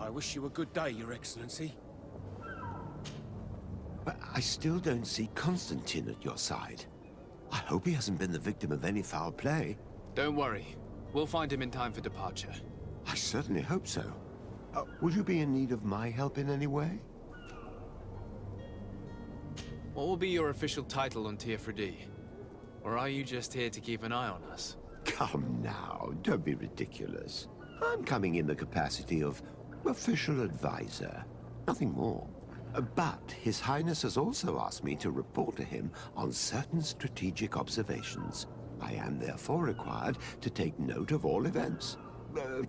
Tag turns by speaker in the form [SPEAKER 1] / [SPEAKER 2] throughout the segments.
[SPEAKER 1] I wish you a good day, Your Excellency.
[SPEAKER 2] But I still don't see Constantine at your side. I hope he hasn't been the victim of any foul play.
[SPEAKER 3] Don't worry. We'll find him in time for departure.
[SPEAKER 2] I certainly hope so. Will you be in need of my help in any way?
[SPEAKER 3] What will be your official title on Tier Or are you just here to keep an eye on us?
[SPEAKER 2] Come now, don't be ridiculous. I'm coming in the capacity of official advisor, nothing more. But His Highness has also asked me to report to him on certain strategic observations. I am therefore required to take note of all events,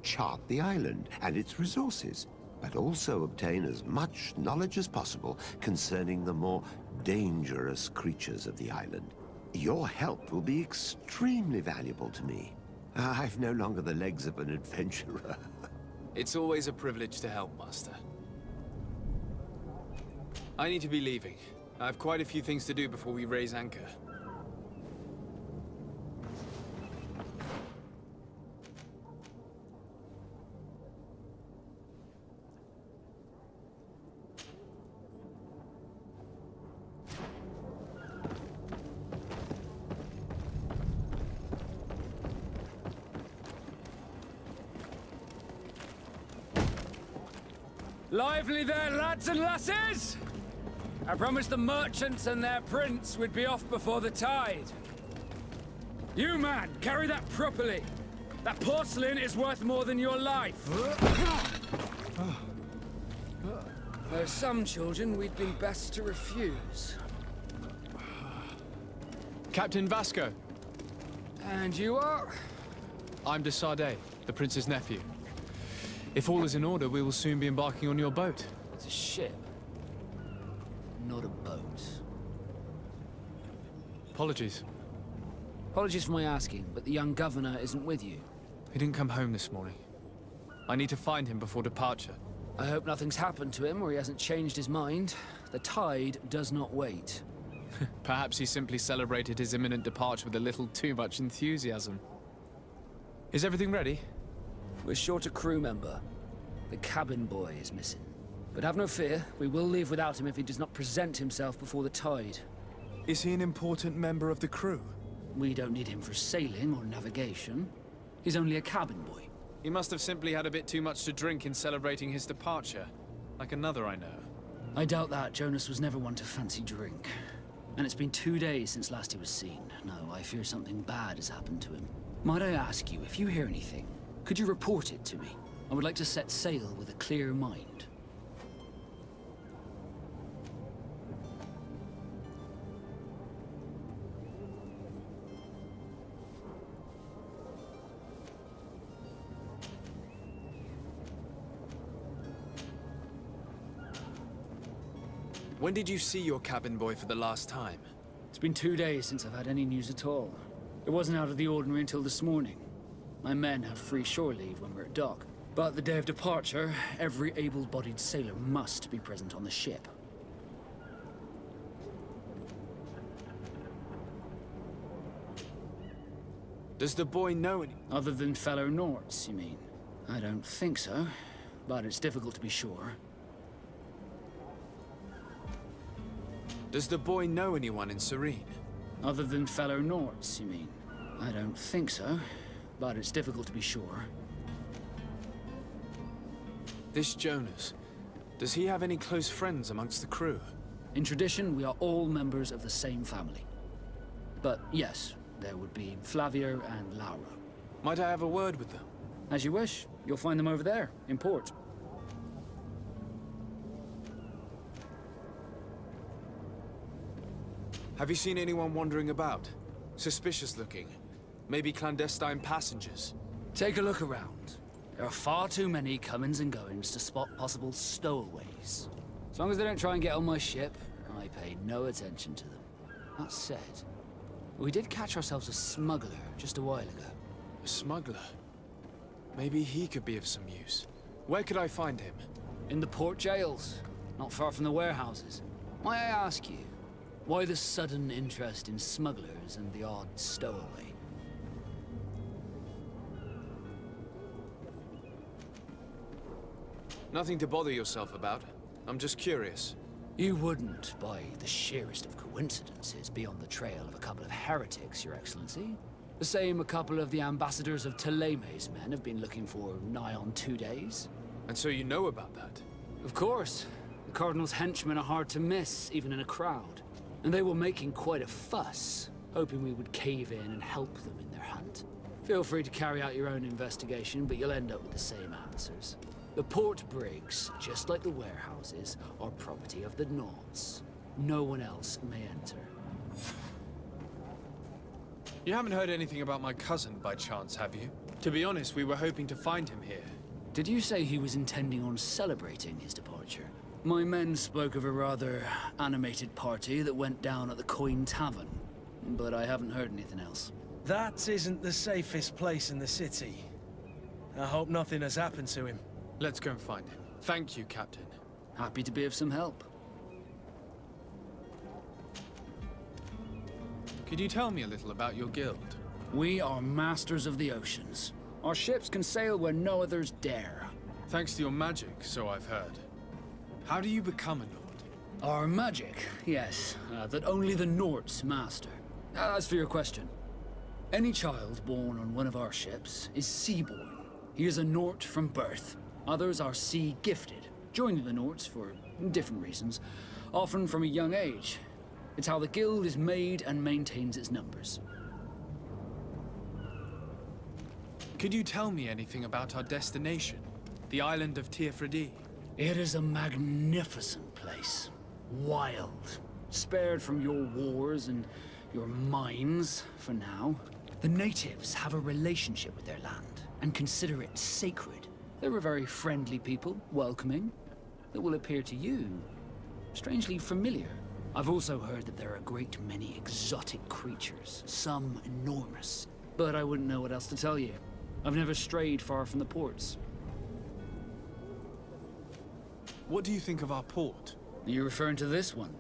[SPEAKER 2] chart the island and its resources, but also obtain as much knowledge as possible concerning the more dangerous creatures of the island. Your help will be extremely valuable to me. I've no longer the legs of an adventurer.
[SPEAKER 3] It's always a privilege to help, Master. I need to be leaving. I have quite a few things to do before we raise anchor.
[SPEAKER 4] Lively there, lads and lasses! I promised the merchants and their prince we'd be off before the tide. You, man, carry that properly. That porcelain is worth more than your life. There's some children we'd be best to refuse.
[SPEAKER 3] Captain Vasco.
[SPEAKER 4] And you are?
[SPEAKER 3] I'm de Sardet, the prince's nephew. If all is in order, we will soon be embarking on your boat.
[SPEAKER 4] It's a ship, not a boat.
[SPEAKER 3] Apologies.
[SPEAKER 4] Apologies for my asking, but the young governor isn't with you.
[SPEAKER 3] He didn't come home this morning. I need to find him before departure.
[SPEAKER 4] I hope nothing's happened to him or he hasn't changed his mind. The tide does not wait.
[SPEAKER 3] Perhaps he simply celebrated his imminent departure with a little too much enthusiasm. Is everything ready?
[SPEAKER 4] We're short a crew member. The cabin boy is missing. But have no fear, we will leave without him if he does not present himself before the tide.
[SPEAKER 5] Is he an important member of the crew?
[SPEAKER 4] We don't need him for sailing or navigation. He's only a cabin boy.
[SPEAKER 3] He must have simply had a bit too much to drink in celebrating his departure. Like another I know.
[SPEAKER 4] I doubt that. Jonas was never one to fancy drink. And it's been 2 days since last he was seen. No, I fear something bad has happened to him. Might I ask you, if you hear anything, could you report it to me? I would like to set sail with a clear mind.
[SPEAKER 3] When did you see your cabin boy for the last time?
[SPEAKER 4] It's been 2 days since I've had any news at all. It wasn't out of the ordinary until this morning. My men have free shore leave when we're at dock. But the day of departure, every able-bodied sailor must be present on the ship.
[SPEAKER 3] Does the boy know any?
[SPEAKER 4] Other than fellow Norts, you mean? I don't think so, but it's difficult to be sure.
[SPEAKER 3] Does the boy know anyone in Serene?
[SPEAKER 4] Other than fellow Norts, you mean? I don't think so, but it's difficult to be sure.
[SPEAKER 3] This Jonas, does he have any close friends amongst the crew?
[SPEAKER 4] In tradition, we are all members of the same family. But yes, there would be Flavio and Lauro.
[SPEAKER 3] Might I have a word with them?
[SPEAKER 4] As you wish. You'll find them over there, in port.
[SPEAKER 3] Have you seen anyone wandering about? Suspicious looking? Maybe clandestine passengers?
[SPEAKER 4] Take a look around. There are far too many comings and goings to spot possible stowaways. As long as they don't try and get on my ship, I pay no attention to them. That said, we did catch ourselves a smuggler just a while ago.
[SPEAKER 3] A smuggler? Maybe he could be of some use. Where could I find him?
[SPEAKER 4] In the port jails, not far from the warehouses. Might I ask you, why the sudden interest in smugglers and the odd stowaway?
[SPEAKER 3] Nothing to bother yourself about. I'm just curious.
[SPEAKER 4] You wouldn't, by the sheerest of coincidences, be on the trail of a couple of heretics, Your Excellency. The same a couple of the ambassadors of Teleme's men have been looking for nigh on 2 days.
[SPEAKER 3] And so you know about that?
[SPEAKER 4] Of course. The Cardinal's henchmen are hard to miss, even in a crowd. And they were making quite a fuss, hoping we would cave in and help them in their hunt. Feel free to carry out your own investigation, but you'll end up with the same answers. The port brigs, just like the warehouses, are property of the Nauts. No one else may enter.
[SPEAKER 3] You haven't heard anything about my cousin by chance, have you? To be honest, we were hoping to find him here.
[SPEAKER 4] Did you say he was intending on celebrating his departure? My men spoke of a rather animated party that went down at the Coin Tavern, but I haven't heard anything else.
[SPEAKER 1] That isn't the safest place in the city. I hope nothing has happened to him.
[SPEAKER 3] Let's go and find him. Thank you, Captain.
[SPEAKER 4] Happy to be of some help.
[SPEAKER 3] Could you tell me a little about your guild?
[SPEAKER 4] We are masters of the oceans. Our ships can sail where no others dare.
[SPEAKER 3] Thanks to your magic, so I've heard. How do you become a Nord?
[SPEAKER 4] Our magic, yes, that only the Nords master. As for your question, any child born on one of our ships is seaborn. He is a Nord from birth. Others are sea-gifted, joining the Nords for different reasons, often from a young age. It's how the guild is made and maintains its numbers.
[SPEAKER 3] Could you tell me anything about our destination? The island of Tiefredi?
[SPEAKER 4] It is a magnificent place. Wild. Spared from your wars and your mines, for now. The natives have a relationship with their land and consider it sacred. They're a very friendly people, welcoming, that will appear to you strangely familiar. I've also heard that there are a great many exotic creatures, some enormous. But I wouldn't know what else to tell you. I've never strayed far from the ports.
[SPEAKER 3] What do you think of our port?
[SPEAKER 4] Are you referring to this one?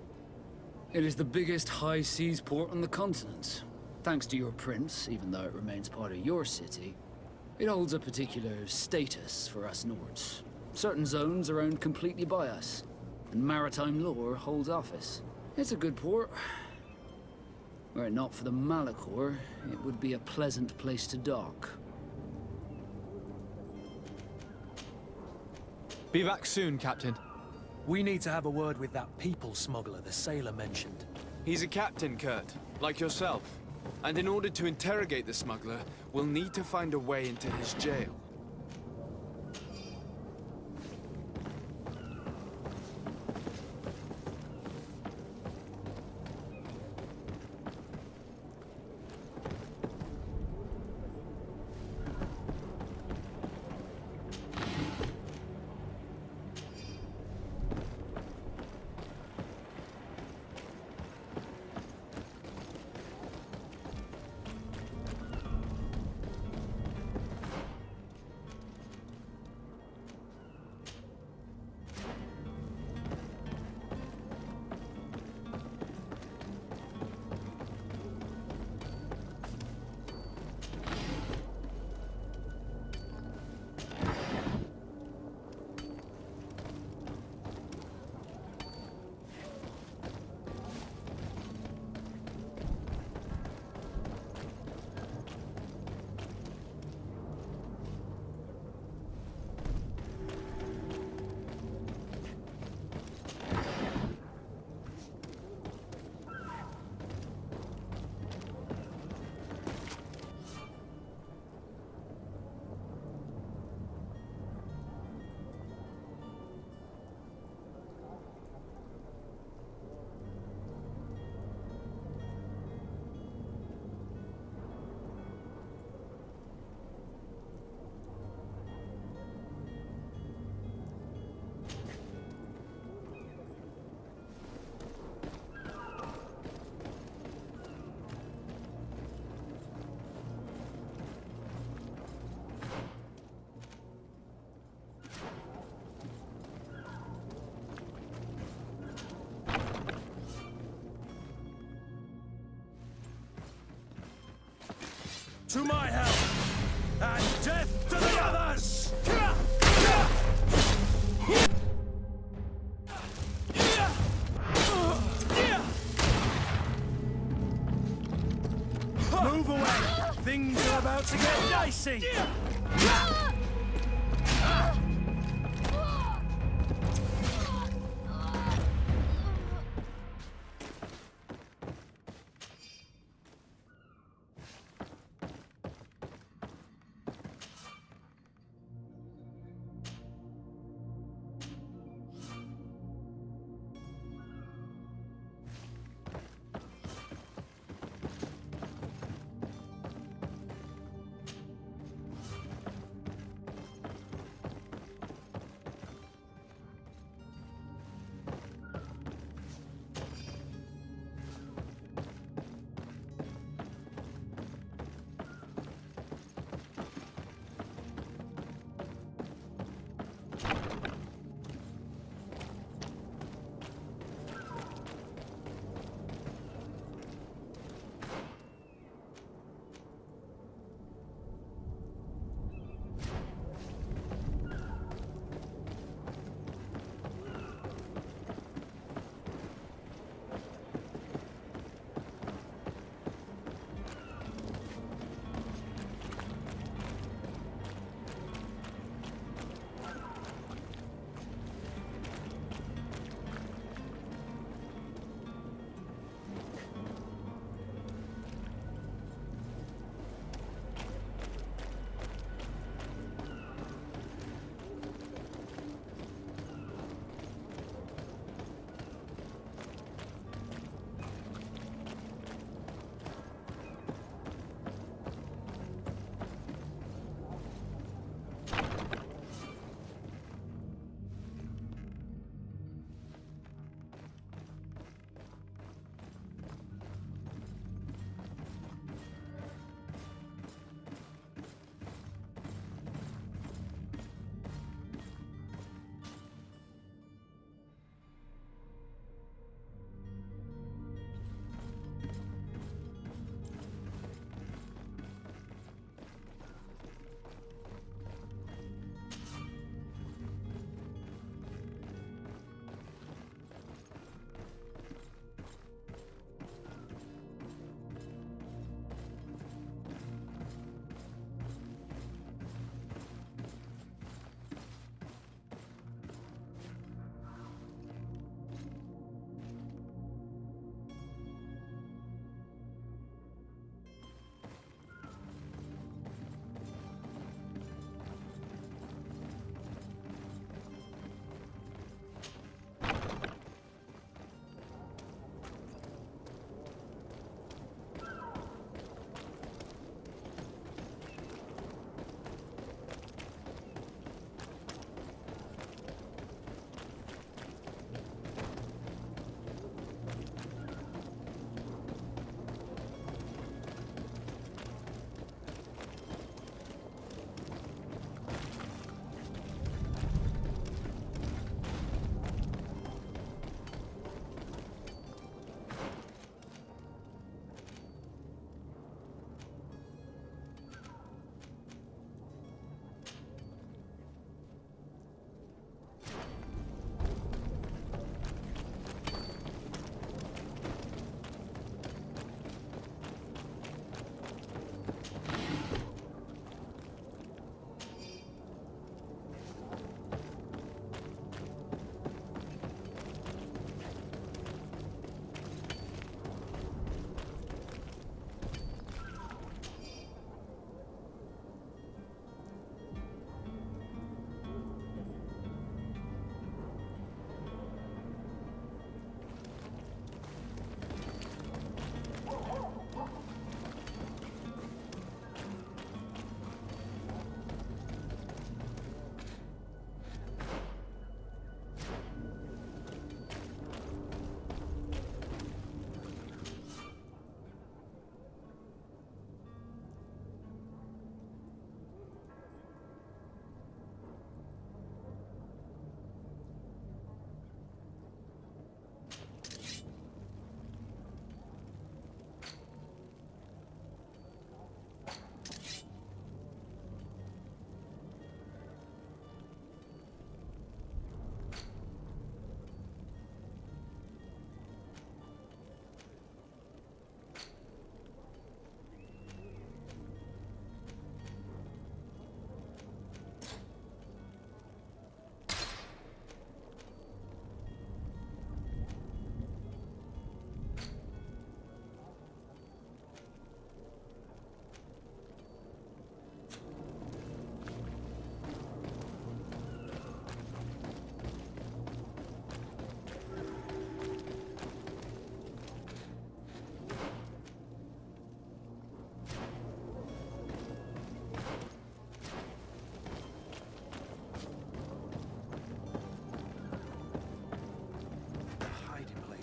[SPEAKER 4] It is the biggest high seas port on the continent. Thanks to your prince, even though it remains part of your city, it holds a particular status for us Nords. Certain zones are owned completely by us, and maritime law holds office. It's a good port. Were it not for the Malachor, it would be a pleasant place to dock.
[SPEAKER 3] Be back soon, Captain.
[SPEAKER 1] We need to have a word with that people smuggler the sailor mentioned.
[SPEAKER 3] He's a captain, Kurt, like yourself. And in order to interrogate the smuggler, we'll need to find a way into his jail.
[SPEAKER 1] To my help! And death to the others! Things are about to get dicey!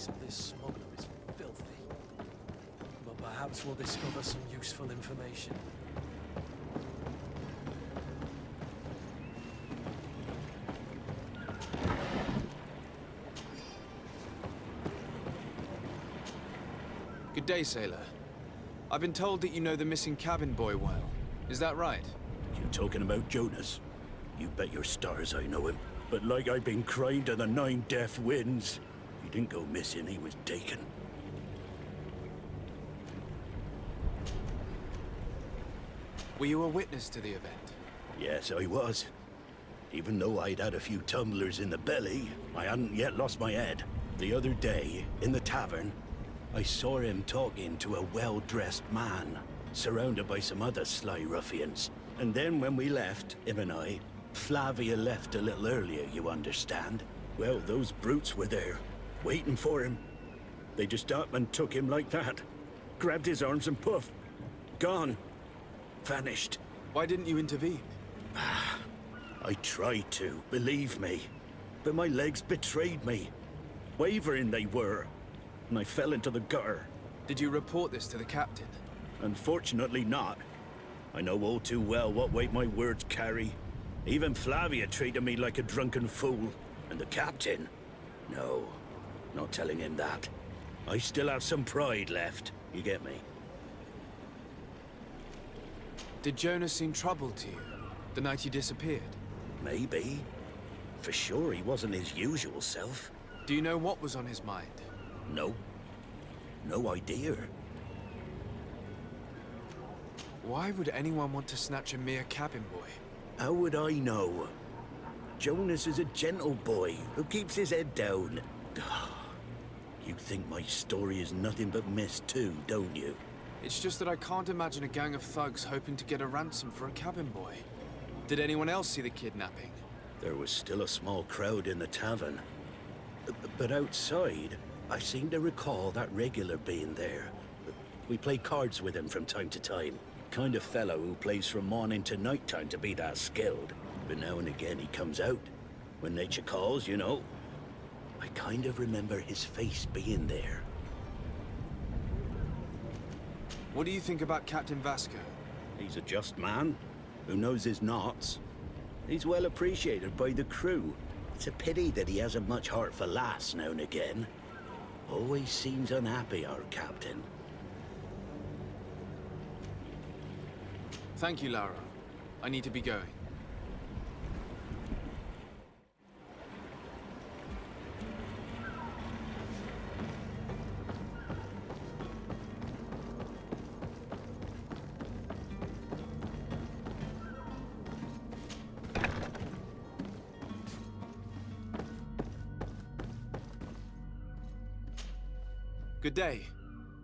[SPEAKER 1] tactics of this smuggler is filthy. But perhaps we'll discover some useful information.
[SPEAKER 3] Good day, sailor. I've been told that you know the missing cabin boy well. Is that right?
[SPEAKER 6] You talking about Jonas? You bet your stars I know him. But like I've been crying to the 9 deaf winds, he didn't go missing, he was taken.
[SPEAKER 3] Were you a witness to the event?
[SPEAKER 6] Yes, I was. Even though I'd had a few tumblers in the belly, I hadn't yet lost my head. The other day, in the tavern, I saw him talking to a well-dressed man, surrounded by some other sly ruffians. And then when we left, him and I, Flavia left a little earlier, you understand? Well, those brutes were there, waiting for him. They just up and took him like that. Grabbed his arms and poof. Gone. Vanished.
[SPEAKER 3] Why didn't you intervene?
[SPEAKER 6] I tried to, believe me. But my legs betrayed me. Wavering they were. And I fell into the gutter.
[SPEAKER 3] Did you report this to the captain?
[SPEAKER 6] Unfortunately not. I know all too well what weight my words carry. Even Flavia treated me like a drunken fool. And the captain? No, not telling him that. I still have some pride left, you get me?
[SPEAKER 3] Did Jonas seem troubled to you, the night he disappeared?
[SPEAKER 6] Maybe. For sure he wasn't his usual self.
[SPEAKER 3] Do you know what was on his mind?
[SPEAKER 6] No. No idea.
[SPEAKER 3] Why would anyone want to snatch a mere cabin boy?
[SPEAKER 6] How would I know? Jonas is a gentle boy who keeps his head down. You think my story is nothing but mist too, don't you?
[SPEAKER 3] It's just that I can't imagine a gang of thugs hoping to get a ransom for a cabin boy. Did anyone else see the kidnapping?
[SPEAKER 6] There was still a small crowd in the tavern. But outside, I seem to recall that regular being there. We play cards with him from time to time. Kind of fellow who plays from morning to night time to be that skilled. But now and again he comes out. When nature calls, you know. I kind of remember his face being there.
[SPEAKER 3] What do you think about Captain Vasco?
[SPEAKER 6] He's a just man, who knows his knots. He's well appreciated by the crew. It's a pity that he hasn't much heart for laughs now and again. Always seems unhappy, our captain.
[SPEAKER 3] Thank you, Laura. I need to be going. Good day.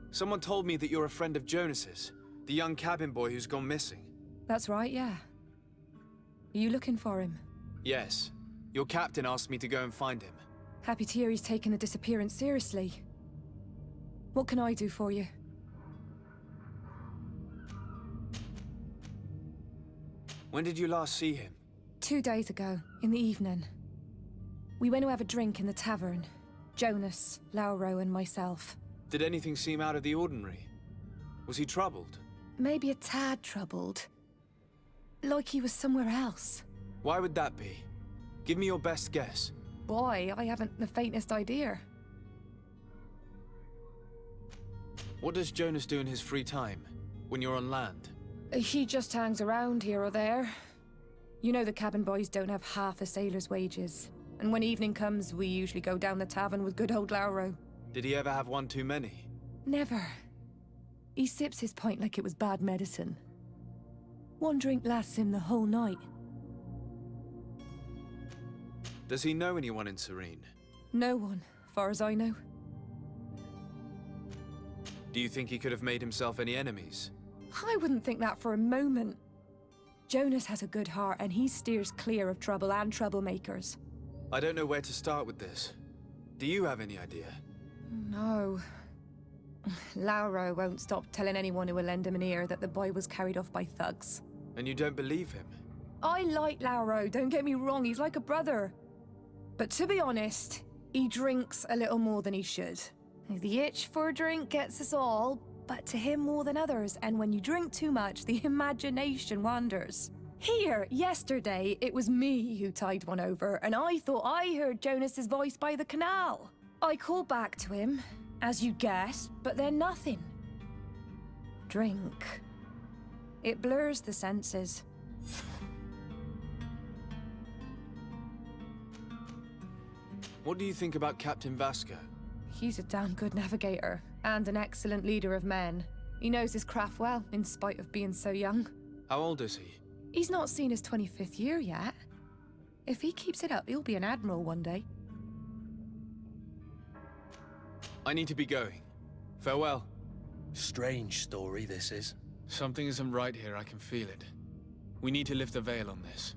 [SPEAKER 3] Someone told me that you're a friend of Jonas's, the young cabin boy who's gone missing.
[SPEAKER 7] That's right, yeah. Are you looking for him?
[SPEAKER 3] Yes. Your captain asked me to go and find him.
[SPEAKER 7] Happy to hear he's taken the disappearance seriously. What can I do for you?
[SPEAKER 3] When did you last see him?
[SPEAKER 7] 2 days ago, in the evening. We went to have a drink in the tavern. Jonas, Lauro, and myself.
[SPEAKER 3] Did anything seem out of the ordinary? Was he troubled?
[SPEAKER 7] Maybe a tad troubled. Like he was somewhere else.
[SPEAKER 3] Why would that be? Give me your best guess.
[SPEAKER 7] Boy, I haven't the faintest idea.
[SPEAKER 3] What does Jonas do in his free time, when you're on land?
[SPEAKER 7] He just hangs around here or there. You know the cabin boys don't have half a sailor's wages. And when evening comes, we usually go down the tavern with good old Lauro.
[SPEAKER 3] Did he ever have one too many?
[SPEAKER 7] Never. He sips his pint like it was bad medicine. One drink lasts him the whole night.
[SPEAKER 3] Does he know anyone in Serene?
[SPEAKER 7] No one, far as I know.
[SPEAKER 3] Do you think he could have made himself any enemies?
[SPEAKER 7] I wouldn't think that for a moment. Jonas has a good heart and he steers clear of trouble and troublemakers.
[SPEAKER 3] I don't know where to start with this. Do you have any idea?
[SPEAKER 7] No. Lauro won't stop telling anyone who will lend him an ear that the boy was carried off by thugs.
[SPEAKER 3] And you don't believe him?
[SPEAKER 7] I like Lauro, don't get me wrong, he's like a brother. But to be honest, He drinks a little more than he should. The itch for a drink gets us all, but to him more than others, and when you drink too much, the imagination wanders. Here, yesterday, it was me who tied one over, and I thought I heard Jonas's voice by the canal. I called back to him, as you guessed, but then nothing. Drink. It blurs the senses.
[SPEAKER 3] What do you think about Captain Vasco?
[SPEAKER 7] He's a damn good navigator, and an excellent leader of men. He knows his craft well, in spite of being so young.
[SPEAKER 3] How old is he?
[SPEAKER 7] He's not seen his 25th year yet. If he keeps it up, he'll be an admiral one day.
[SPEAKER 3] I need to be going. Farewell.
[SPEAKER 1] Strange story, this is.
[SPEAKER 3] Something isn't right here, I can feel it. We need to lift the veil on this.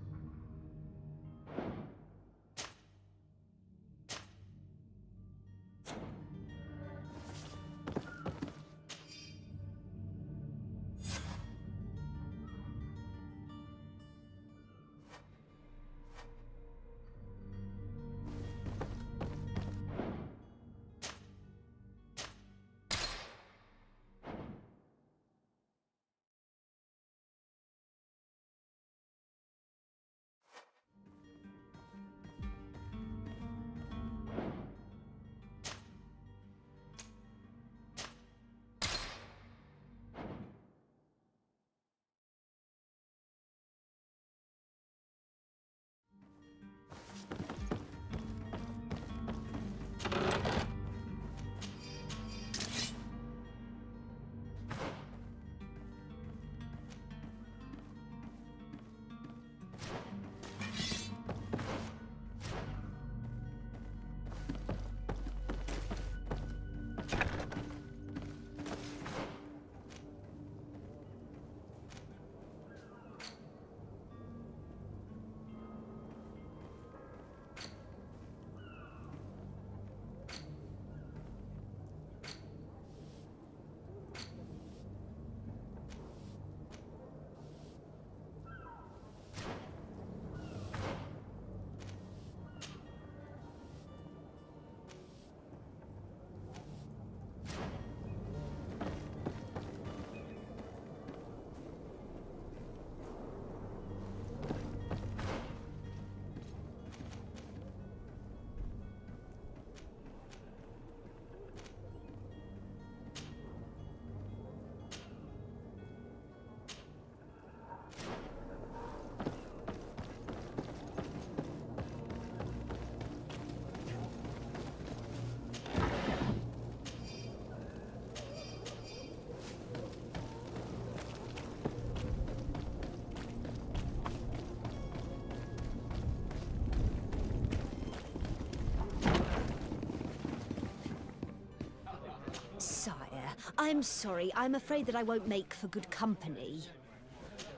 [SPEAKER 8] I'm sorry. I'm afraid that I won't make for good company.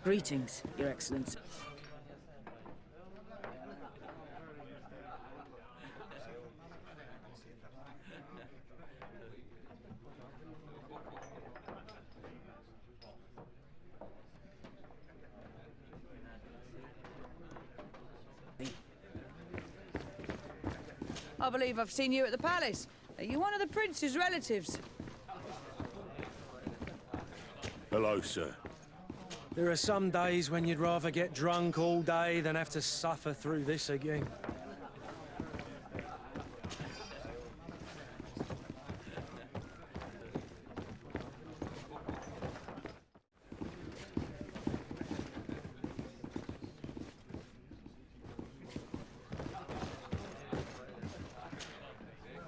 [SPEAKER 9] Greetings, Your Excellency.
[SPEAKER 10] I believe I've seen you at the palace. Are you one of the prince's relatives?
[SPEAKER 6] Hello, sir.
[SPEAKER 1] There are some days when you'd rather get drunk all day than have to suffer through this again.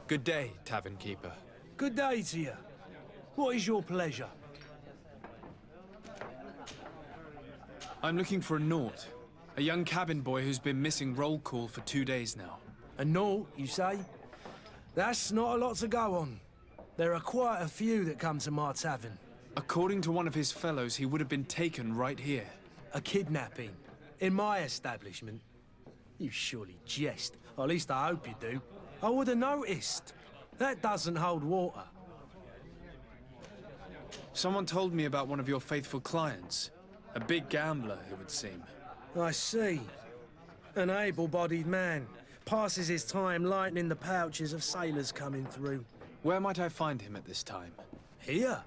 [SPEAKER 3] Good day, tavern keeper.
[SPEAKER 1] Good day to you. What is your pleasure?
[SPEAKER 3] I'm looking for a Naut, a young cabin boy who's been missing roll call for 2 days now.
[SPEAKER 1] A Naut, you say? That's not a lot to go on. There are quite a few that come to my tavern.
[SPEAKER 3] According to one of his fellows, he would have been taken right here.
[SPEAKER 1] A kidnapping? In my establishment? You surely jest. Or at least I hope you do. I would have noticed. That doesn't hold water.
[SPEAKER 3] Someone told me about one of your faithful clients. A big gambler, it would seem.
[SPEAKER 1] I see. An able-bodied man. Passes his time lightening the pouches of sailors coming through.
[SPEAKER 3] Where might I find him at this time?
[SPEAKER 1] Here?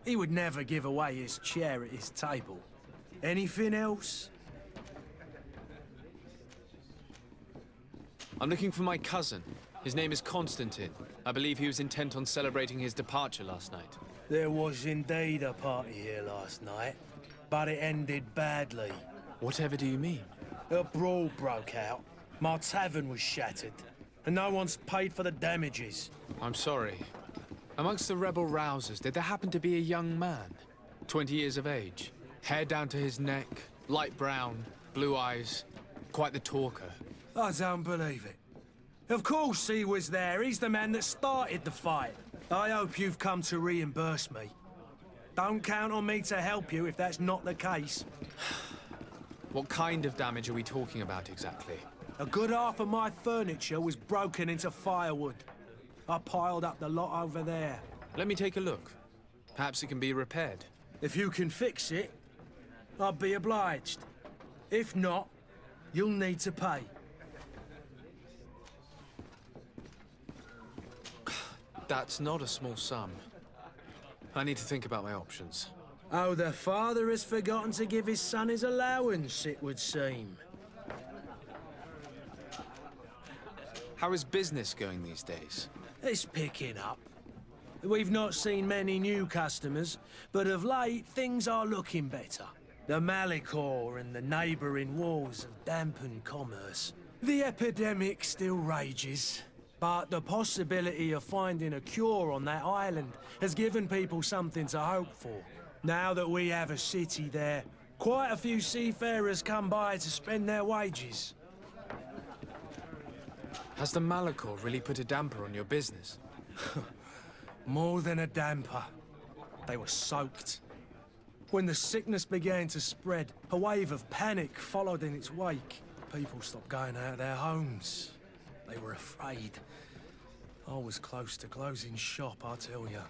[SPEAKER 1] He would never give away his chair at his table. Anything else?
[SPEAKER 3] I'm looking for my cousin. His name is Constantine. I believe he was intent on celebrating his departure last night.
[SPEAKER 1] There was indeed a party here last night, but it ended badly.
[SPEAKER 3] Whatever do you mean?
[SPEAKER 1] A brawl broke out. My tavern was shattered, and no one's paid for the damages.
[SPEAKER 3] I'm sorry. Amongst the rebel rousers, did there happen to be a young man? 20 years of age, hair down to his neck, light brown, blue eyes, quite the talker.
[SPEAKER 1] I don't believe it. Of course he was there. He's the man that started the fight. I hope you've come to reimburse me. Don't count on me to help you if that's not the case.
[SPEAKER 3] What kind of damage are we talking about exactly?
[SPEAKER 1] A good half of my furniture was broken into firewood. I piled up the lot over there.
[SPEAKER 3] Let me take a look. Perhaps it can be repaired.
[SPEAKER 1] If you can fix it, I'll be obliged. If not, you'll need to pay.
[SPEAKER 3] That's not a small sum. I need to think about my options.
[SPEAKER 1] Oh, the father has forgotten to give his son his allowance, it would seem.
[SPEAKER 3] How is business going these days?
[SPEAKER 1] It's picking up. We've not seen many new customers, but of late, things are looking better. The Malicor and the neighbouring wars have dampened commerce. The epidemic still rages, but the possibility of finding a cure on that island has given people something to hope for. Now that we have a city there, quite a few seafarers come by to spend their wages.
[SPEAKER 3] Has the Malicor really put a damper on your business?
[SPEAKER 1] More than a damper. They were soaked. When the sickness began to spread, a wave of panic followed in its wake. People stopped going out of their homes. They were afraid. I was close to closing shop, I tell you.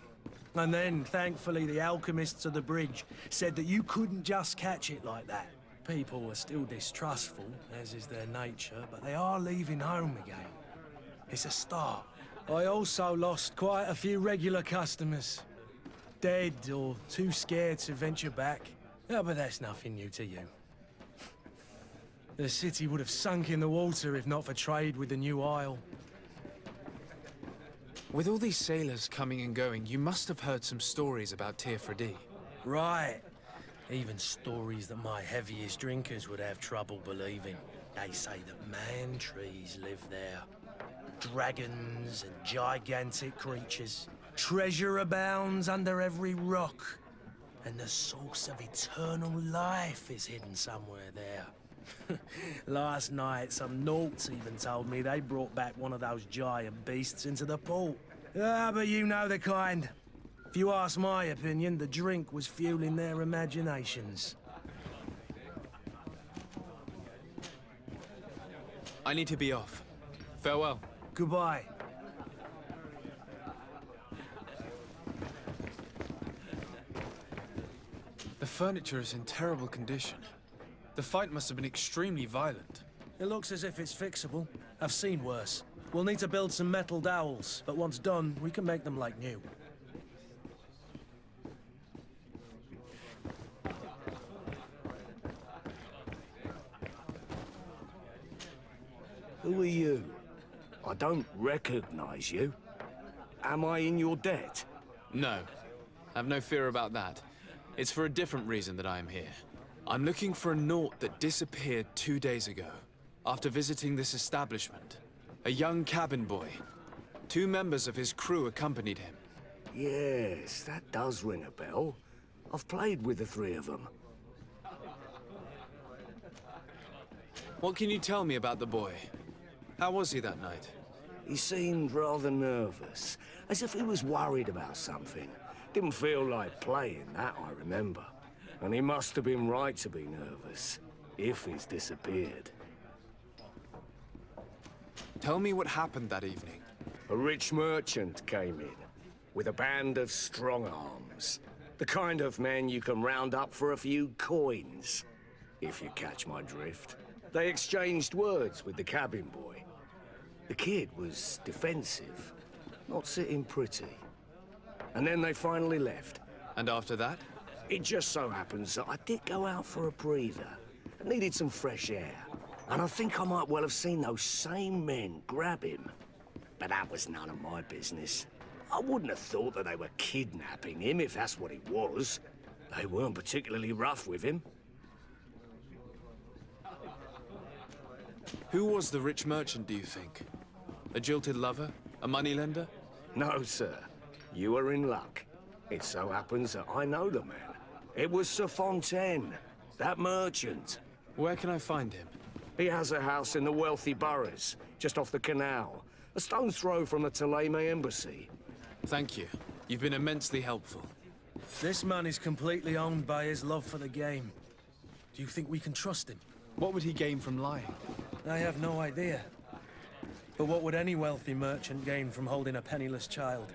[SPEAKER 1] And then, thankfully, the alchemists of the bridge said that you couldn't just catch it like that. People were still distrustful, as is their nature, but they are leaving home again. It's a start. I also lost quite a few regular customers. Dead or too scared to venture back. Oh, but that's nothing new to you. The city would have sunk in the water if not for trade with the new isle.
[SPEAKER 3] With all these sailors coming and going, you must have heard some stories about Tirfredi.
[SPEAKER 1] Right. Even stories that my heaviest drinkers would have trouble believing. They say that man-trees live there. Dragons and gigantic creatures. Treasure abounds under every rock. And the source of eternal life is hidden somewhere there. Last night, some Nauts even told me they brought back one of those giant beasts into the port. Ah, but you know the kind. If you ask my opinion, the drink was fueling their imaginations.
[SPEAKER 3] I need to be off. Farewell.
[SPEAKER 1] Goodbye.
[SPEAKER 3] The furniture is in terrible condition. The fight must have been extremely violent.
[SPEAKER 1] It looks as if it's fixable. I've seen worse. We'll need to build some metal dowels, but once done, we can make them like new.
[SPEAKER 11] Who are you? I don't recognize you. Am I in your debt?
[SPEAKER 3] No. Have no fear about that. It's for a different reason that I am here. I'm looking for a Naut that disappeared 2 days ago, after visiting this establishment. A young cabin boy. 2 members of his crew accompanied him.
[SPEAKER 11] Yes, that does ring a bell. I've played with the 3 of them.
[SPEAKER 3] What can you tell me about the boy? How was he that night?
[SPEAKER 11] He seemed rather nervous, as if he was worried about something. Didn't feel like playing, that I remember. And he must have been right to be nervous, if he's disappeared.
[SPEAKER 3] Tell me what happened that evening.
[SPEAKER 11] A rich merchant came in, with a band of strong arms. The kind of men you can round up for a few coins, if you catch my drift. They exchanged words with the cabin boy. The kid was defensive, not sitting pretty. And then they finally left.
[SPEAKER 3] And after that?
[SPEAKER 11] It just so happens that I did go out for a breather. I needed some fresh air. And I think I might well have seen those same men grab him. But that was none of my business. I wouldn't have thought that they were kidnapping him if that's what it was. They weren't particularly rough with him.
[SPEAKER 3] Who was the rich merchant, do you think? A jilted lover? A moneylender?
[SPEAKER 11] No, sir. You are in luck. It so happens that I know the man. It was Sir Fontaine, that merchant.
[SPEAKER 3] Where can I find him?
[SPEAKER 11] He has a house in the wealthy boroughs, just off the canal. A stone's throw from the Theleme embassy.
[SPEAKER 3] Thank you. You've been immensely helpful.
[SPEAKER 1] This man is completely owned by his love for the game. Do you think we can trust him?
[SPEAKER 3] What would he gain from lying?
[SPEAKER 1] I have no idea. But what would any wealthy merchant gain from holding a penniless child?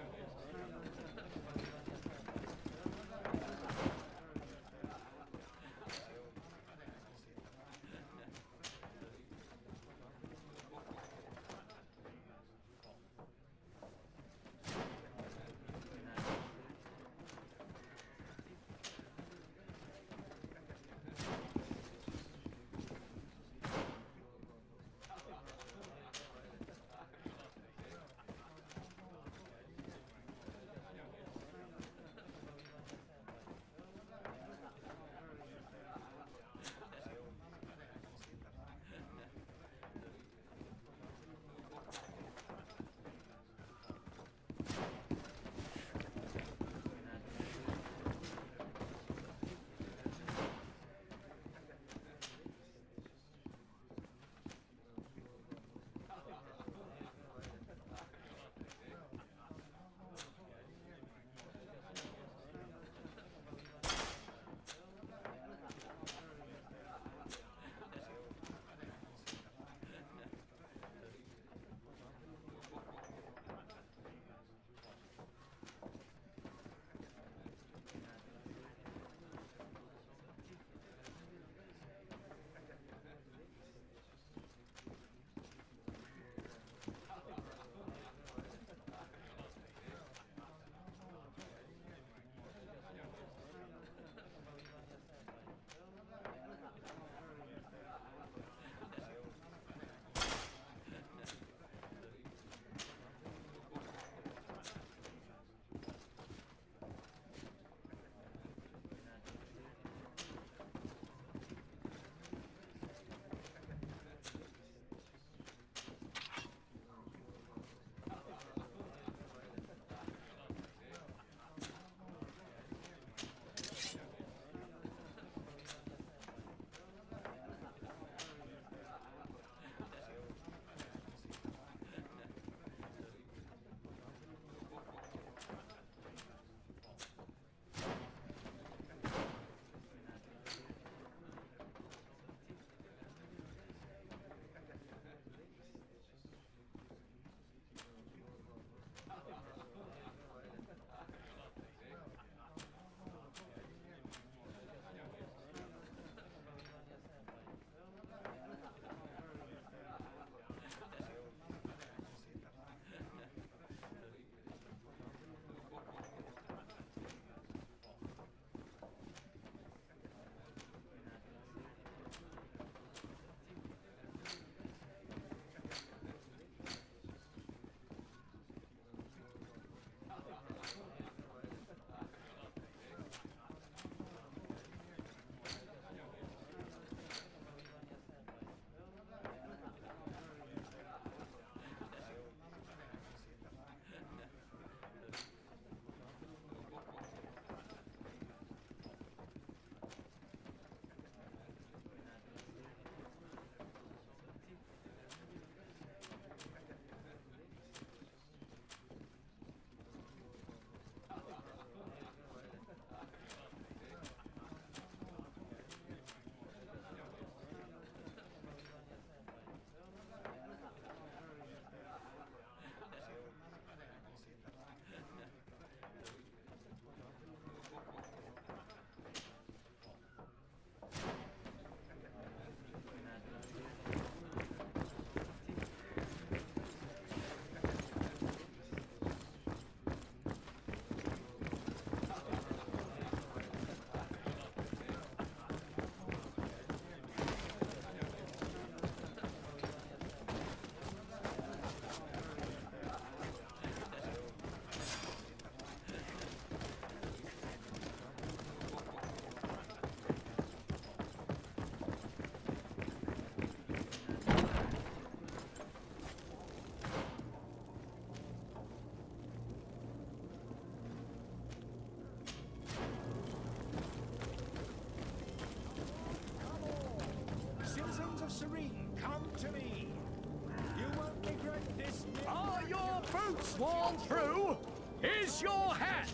[SPEAKER 12] swarm through. Here's your hat.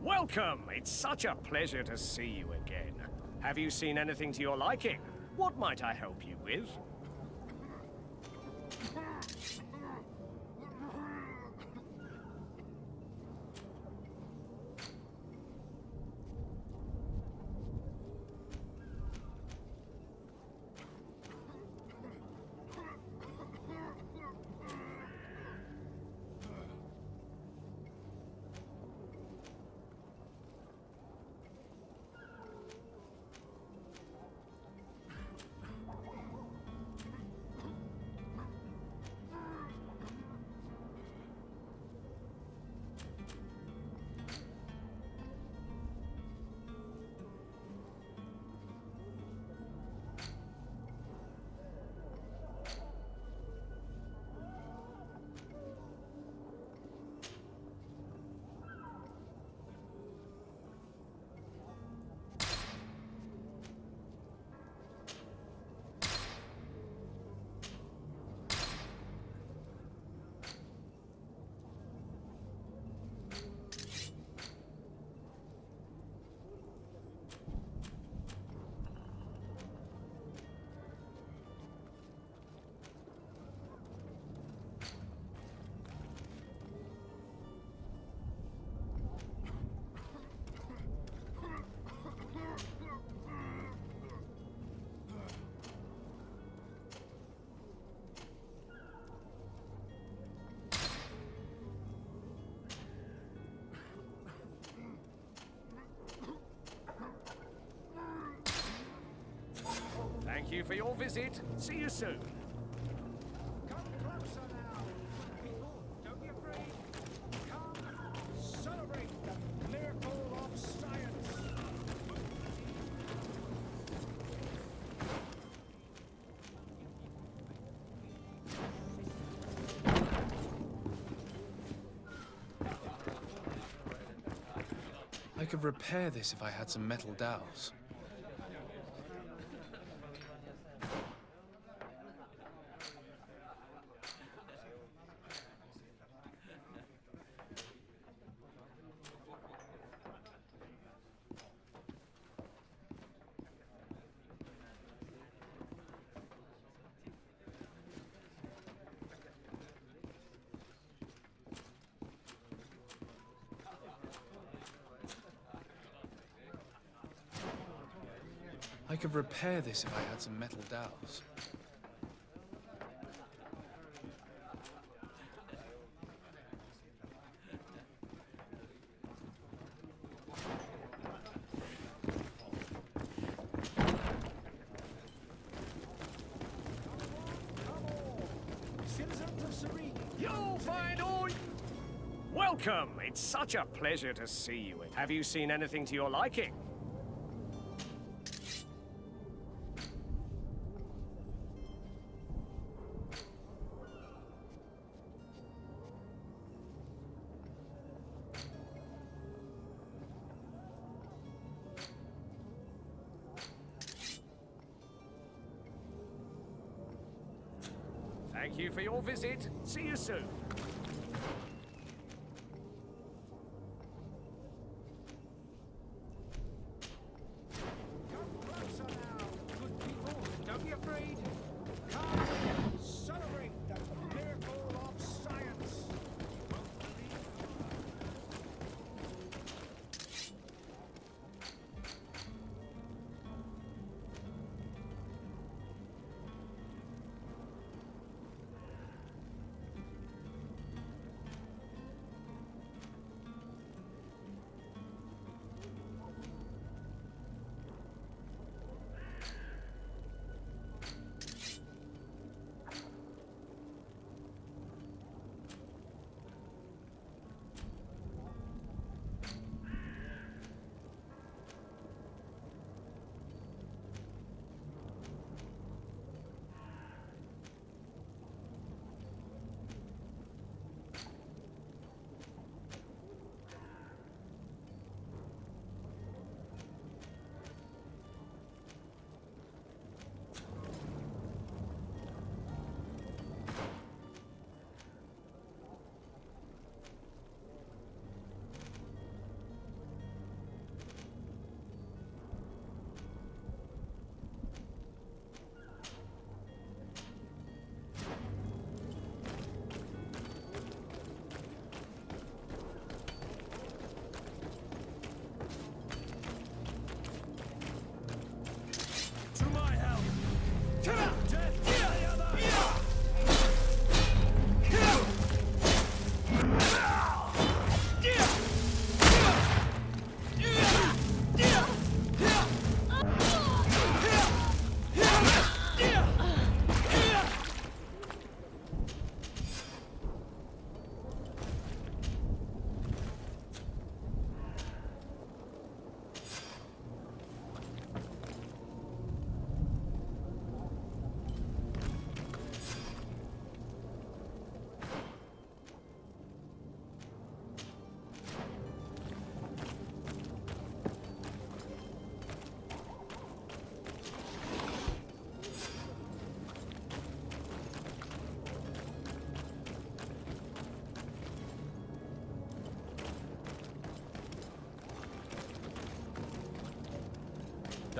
[SPEAKER 12] Welcome. It's such a pleasure to see you again. Have you seen anything to your liking? What might I help you with? Thank you for your visit. See you soon. Come closer now. People, don't be afraid. Come, celebrate the miracle of science.
[SPEAKER 3] I could repair this if I had some metal dowels. I could repair this if I had some metal dowels.
[SPEAKER 12] You'll find all... Welcome. It's such a pleasure to see you. Have you seen anything to your liking? Thank you for your visit. See you soon. Come closer now, good people. Don't be afraid. Come, celebrate the miracle of science.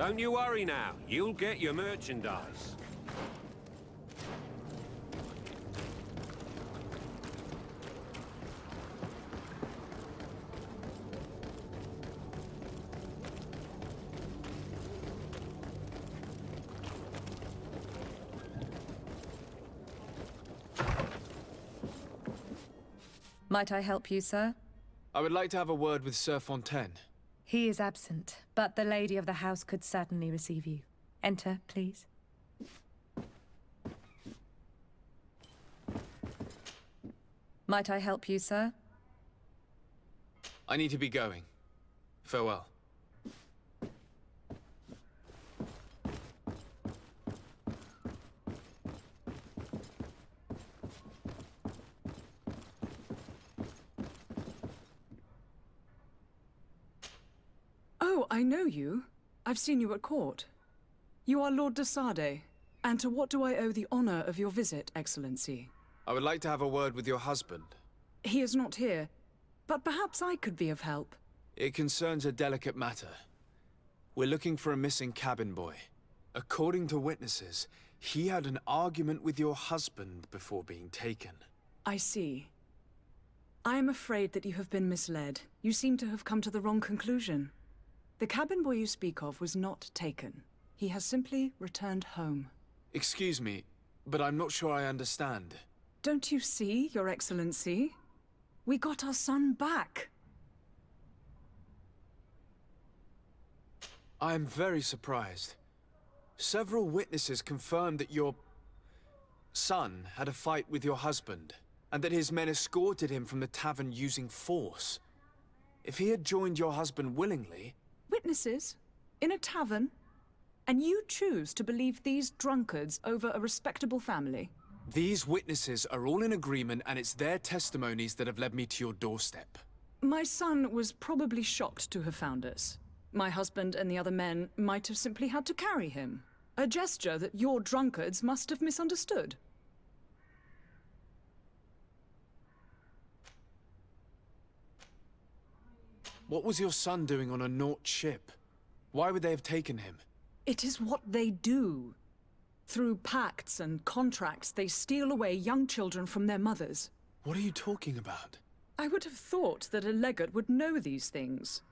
[SPEAKER 13] Don't you worry now. You'll get your merchandise.
[SPEAKER 7] Might I help you, sir?
[SPEAKER 3] I would like to have a word with Sir Fontaine.
[SPEAKER 7] He is absent, but the lady of the house could certainly receive you. Enter, please. Might I help you, sir?
[SPEAKER 3] I need to be going. Farewell.
[SPEAKER 14] Oh, I know you. I've seen you at court. You are Lord Caçada. And to what do I owe the honor of your visit, Excellency?
[SPEAKER 3] I would like to have a word with your husband.
[SPEAKER 14] He is not here, but perhaps I could be of help.
[SPEAKER 3] It concerns a delicate matter. We're looking for a missing cabin boy. According to witnesses, he had an argument with your husband before being taken.
[SPEAKER 14] I see. I am afraid that you have been misled. You seem to have come to the wrong conclusion. The cabin boy you speak of was not taken. He has simply returned home.
[SPEAKER 3] Excuse me, but I'm not sure I understand.
[SPEAKER 14] Don't you see, Your Excellency? We got our son back.
[SPEAKER 3] I am very surprised. Several witnesses confirmed that your son had a fight with your husband, and that his men escorted him from the tavern using force. If he had joined your husband willingly...
[SPEAKER 14] Witnesses? In a tavern? And you choose to believe these drunkards over a respectable family?
[SPEAKER 3] These witnesses are all in agreement, and it's their testimonies that have led me to your doorstep.
[SPEAKER 14] My son was probably shocked to have found us. My husband and the other men might have simply had to carry him. A gesture that your drunkards must have misunderstood.
[SPEAKER 3] What was your son doing on a Naut ship? Why would they have taken him?
[SPEAKER 14] It is what they do. Through pacts and contracts, they steal away young children from their mothers.
[SPEAKER 3] What are you talking about?
[SPEAKER 14] I would have thought that a legate would know these things.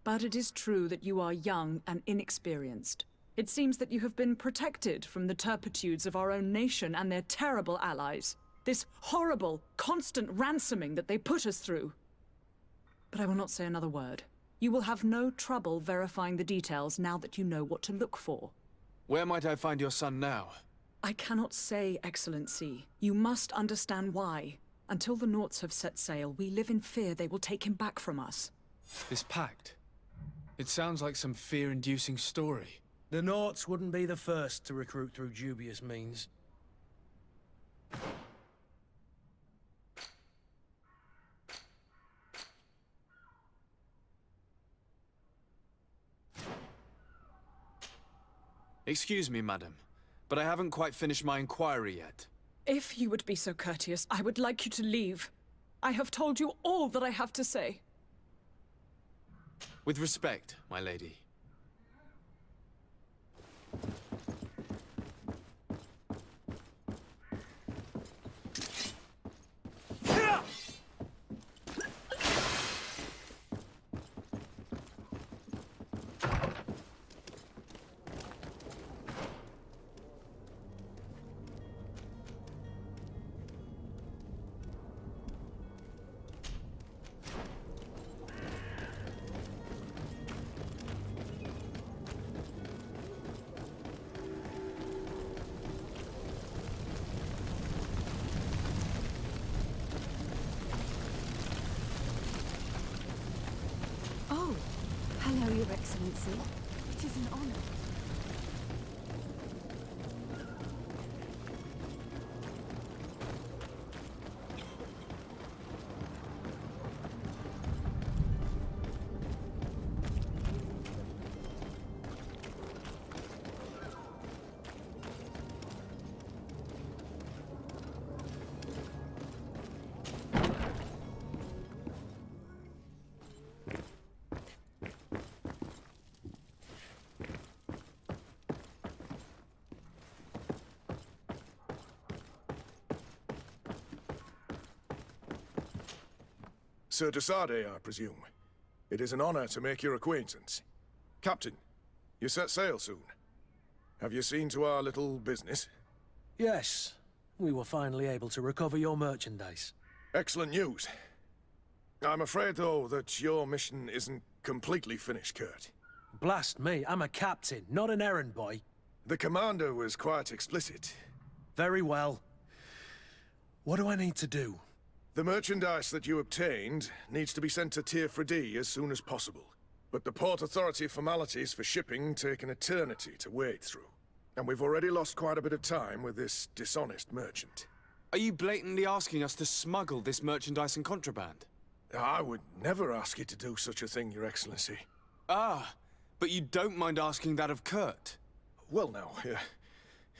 [SPEAKER 14] But it is true that you are young and inexperienced. It seems that you have been protected from the turpitudes of our own nation and their terrible allies. This horrible, constant ransoming that they put us through. But I will not say another word. You will have no trouble verifying the details now that you know what to look for.
[SPEAKER 3] Where might I find your son now?
[SPEAKER 14] I cannot say, Excellency. You must understand why. Until the Nauts have set sail, we live in fear they will take him back from us.
[SPEAKER 3] This pact? It sounds like some fear-inducing story.
[SPEAKER 1] The Nauts wouldn't be the first to recruit through dubious means.
[SPEAKER 3] Excuse me, madam, but I haven't quite finished my inquiry yet.
[SPEAKER 14] If you would be so courteous, I would like you to leave. I have told you all that I have to say.
[SPEAKER 3] With respect, my lady.
[SPEAKER 8] Oh, hello, Your Excellency. It is an honor.
[SPEAKER 15] Sir Caçada, I presume. It is an honor to make your acquaintance. Captain, you set sail soon. Have you seen to our little business?
[SPEAKER 1] Yes. We were finally able to recover your merchandise.
[SPEAKER 15] Excellent news. I'm afraid, though, that your mission isn't completely finished, Kurt.
[SPEAKER 1] Blast me, I'm a captain, not an errand boy.
[SPEAKER 15] The commander was quite explicit.
[SPEAKER 1] Very well. What do I need to do?
[SPEAKER 15] The merchandise that you obtained needs to be sent to Tier 4D as soon as possible. But the Port Authority formalities for shipping take an eternity to wade through. And we've already lost quite a bit of time with this dishonest merchant.
[SPEAKER 3] Are you blatantly asking us to smuggle this merchandise and contraband?
[SPEAKER 15] I would never ask you to do such a thing, Your Excellency.
[SPEAKER 3] Ah, but you don't mind asking that of Kurt?
[SPEAKER 15] Well, now,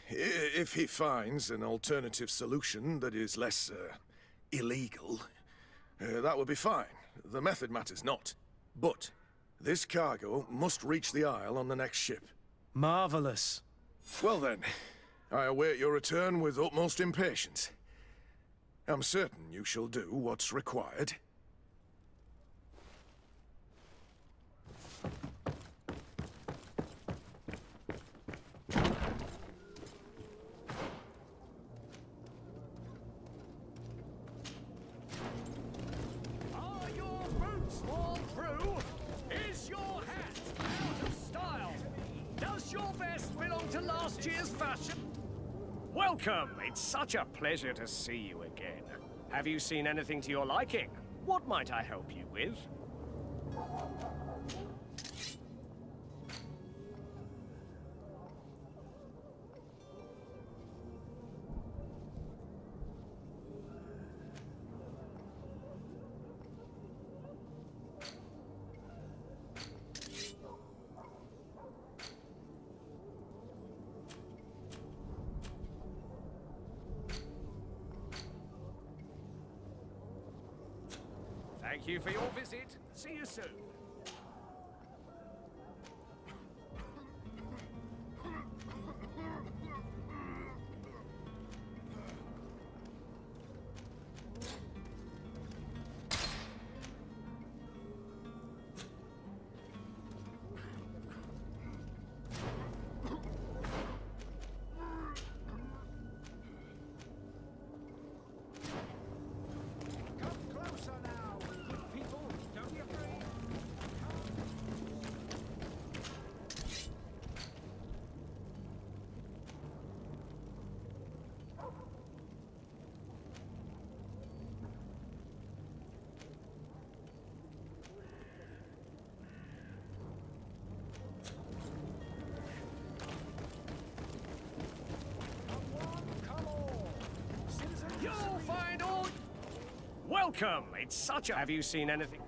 [SPEAKER 15] if he finds an alternative solution that is less, illegal, that would be fine. The method matters not. But this cargo must reach the Isle on the next ship.
[SPEAKER 1] Marvelous.
[SPEAKER 15] Well then, I await your return with utmost impatience. I'm certain you shall do what's required.
[SPEAKER 12] Are your boots worn through? Is your hat out of style? Does your vest belong to last year's fashion? Welcome! It's such a pleasure to see you again. Have you seen anything to your liking? What might I help you with? Thank you for your visit. See you soon. You'll find all... Welcome! It's such a... Have you seen anything?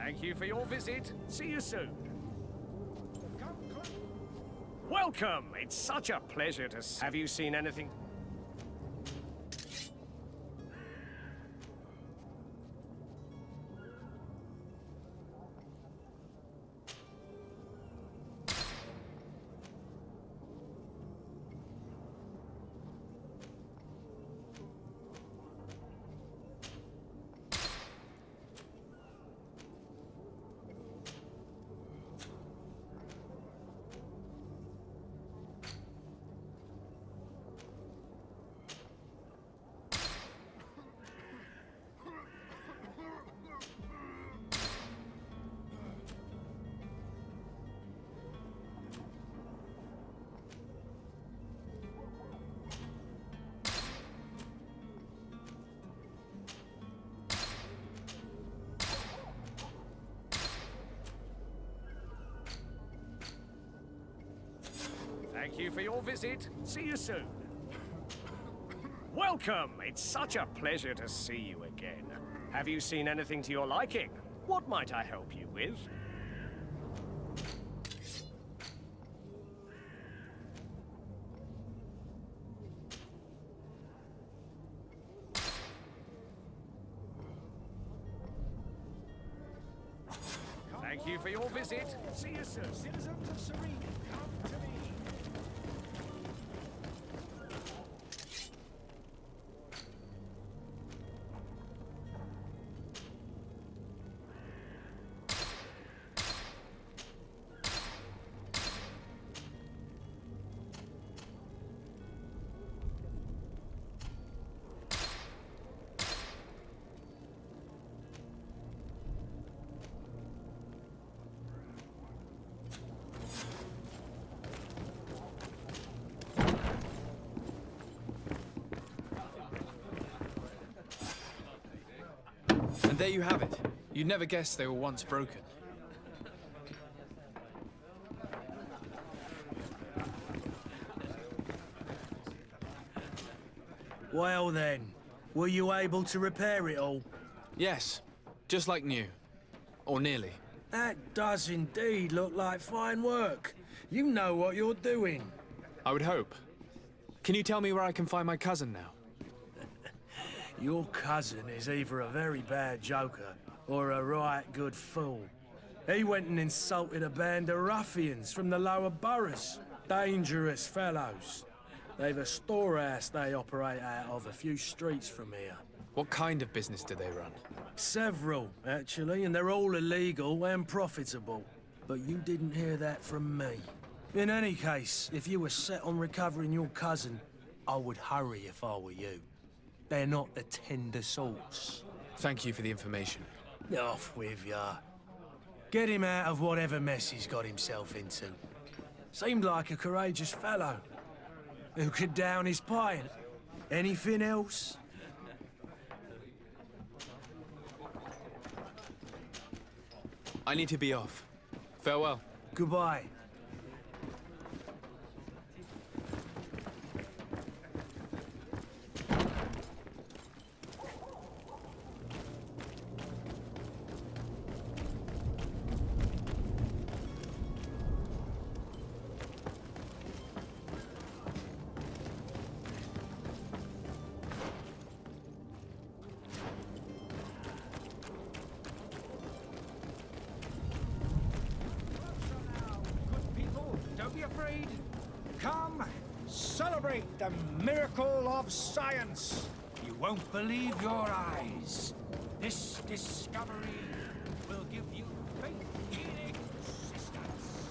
[SPEAKER 12] Thank you for your visit. See you soon. Welcome! It's such a pleasure to... Have you seen anything? you for your visit. See you soon. Welcome! It's such a pleasure to see you again. Have you seen anything to your liking? What might I help you with? Thank you for your visit. See you soon. Citizens of Serene, come to me.
[SPEAKER 3] And there you have it. You'd never guess they were once broken.
[SPEAKER 1] Well then, were you able to repair it all?
[SPEAKER 3] Yes, just like new. Or nearly.
[SPEAKER 1] That does indeed look like fine work. You know what you're doing.
[SPEAKER 3] I would hope. Can you tell me where I can find my cousin now?
[SPEAKER 1] Your cousin is either a very bad joker or a right good fool. He went and insulted a band of ruffians from the lower boroughs. Dangerous fellows. They've a storehouse they operate out of a few streets from here.
[SPEAKER 3] What kind of business do they run?
[SPEAKER 1] Several, actually, and they're all illegal and profitable. But you didn't hear that from me. In any case, if you were set on recovering your cousin, I would hurry if I were you. They're not the tender sorts.
[SPEAKER 3] Thank you for the information.
[SPEAKER 1] Off with ya. Get him out of whatever mess he's got himself into. Seemed like a courageous fellow. Who could down his pint. Anything else?
[SPEAKER 3] I need to be off. Farewell.
[SPEAKER 1] Goodbye.
[SPEAKER 12] Come, celebrate the miracle of science. You won't believe your eyes. This discovery will give you faith in existence.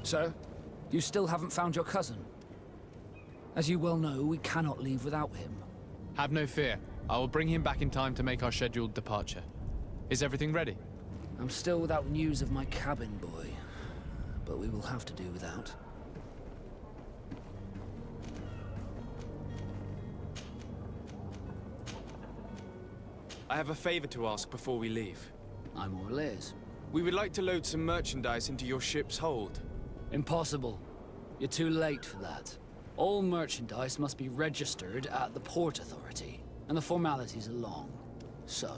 [SPEAKER 4] So, you still haven't found your cousin? As you well know, we cannot leave without him.
[SPEAKER 3] Have no fear. I will bring him back in time to make our scheduled departure. Is everything ready?
[SPEAKER 4] I'm still without news of my cabin boy, but we will have to do without.
[SPEAKER 3] I have a favor to ask before we leave.
[SPEAKER 4] I'm all ears.
[SPEAKER 3] We would like to load some merchandise into your ship's hold.
[SPEAKER 4] Impossible. You're too late for that. All merchandise must be registered at the Port Authority, and the formalities are long. So,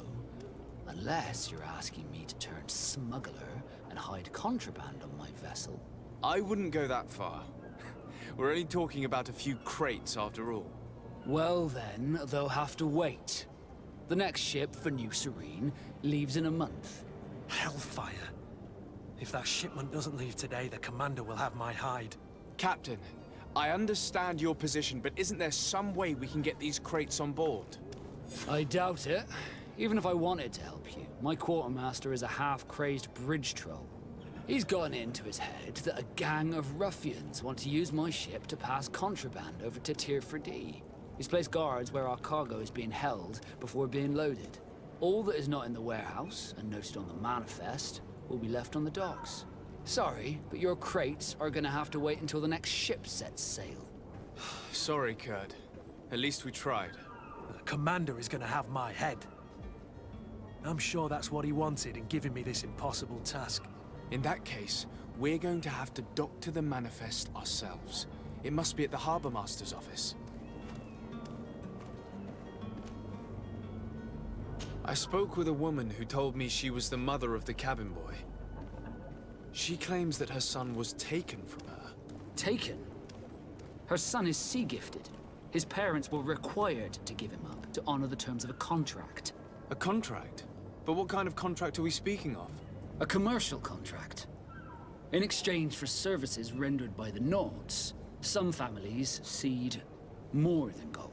[SPEAKER 4] unless you're asking me to turn smuggler and hide contraband on my vessel...
[SPEAKER 3] I wouldn't go that far. We're only talking about a few crates after all.
[SPEAKER 4] Well then, they'll have to wait. The next ship for New Serene leaves in a month.
[SPEAKER 1] Hellfire. If that shipment doesn't leave today, the commander will have my hide.
[SPEAKER 3] Captain, I understand your position, but isn't there some way we can get these crates on board?
[SPEAKER 4] I doubt it. Even if I wanted to help you, my quartermaster is a half-crazed bridge troll. He's gotten it into his head that a gang of ruffians want to use my ship to pass contraband over to Tier 4D. He's placed guards where our cargo is being held before being loaded. All that is not in the warehouse, and noted on the manifest, will be left on the docks. Sorry, but your crates are gonna have to wait until the next ship sets sail.
[SPEAKER 3] Sorry, Kurd. At least we tried.
[SPEAKER 1] The commander is gonna have my head. I'm sure that's what he wanted in giving me this impossible task.
[SPEAKER 3] In that case, we're going to have to dock to the manifest ourselves. It must be at the Harbour Master's office. I spoke with a woman who told me she was the mother of the cabin boy. She claims that her son was taken from her.
[SPEAKER 4] Taken? Her son is sea-gifted. His parents were required to give him up to honor the terms of a contract.
[SPEAKER 3] A contract? But what kind of contract are we speaking of?
[SPEAKER 4] A commercial contract. In exchange for services rendered by the Nauts, some families cede more than gold.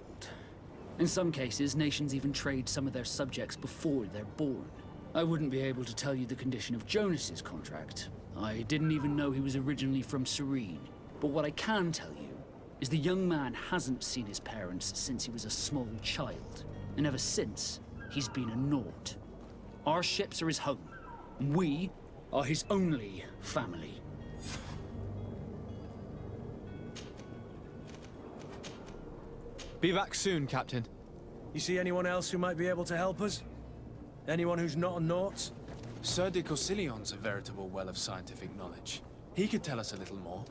[SPEAKER 4] In some cases, nations even trade some of their subjects before they're born. I wouldn't be able to tell you the condition of Jonas's contract. I didn't even know he was originally from Serene. But what I can tell you is the young man hasn't seen his parents since he was a small child. And ever since, he's been a Naut. Our ships are his home. We are his only family.
[SPEAKER 3] Be back soon, Captain.
[SPEAKER 1] You see anyone else who might be able to help us? Anyone who's not a Naut?
[SPEAKER 3] Sir de Corsillion's a veritable well of scientific knowledge. He could tell us a little more.